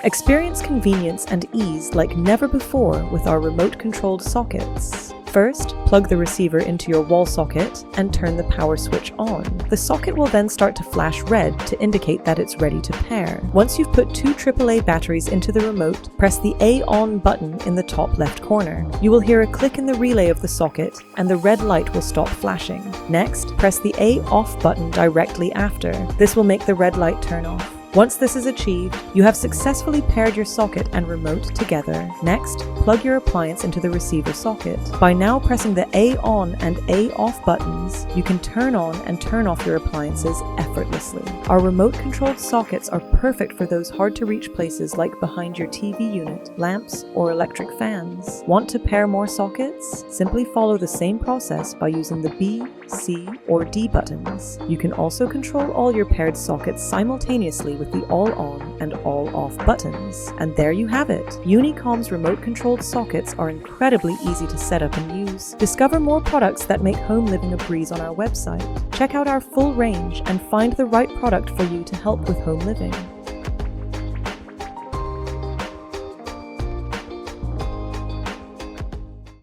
Experience convenience and ease like never before with our remote-controlled sockets. First, plug the receiver into your wall socket and turn the power switch on. The socket will then start to flash red to indicate that it's ready to pair. Once you've put 2 AAA batteries into the remote, press the A on button in the top left corner. You will hear a click in the relay of the socket and the red light will stop flashing. Next, press the A off button directly after. This will make the red light turn off. Once this is achieved, you have successfully paired your socket and remote together. Next, plug your appliance into the receiver socket. By now pressing the A on and A off buttons, you can turn on and turn off your appliances effortlessly. Our remote-controlled sockets are perfect for those hard-to-reach places like behind your TV unit, lamps, or electric fans. Want to pair more sockets? Simply follow the same process by using the B, C, or D buttons. You can also control all your paired sockets simultaneously with the all on and all off buttons. And there you have it. Uni-Com's remote-controlled sockets are incredibly easy to set up and use. Discover more products that make home living a breeze on our website. Check out our full range and find the right product for you to help with home living.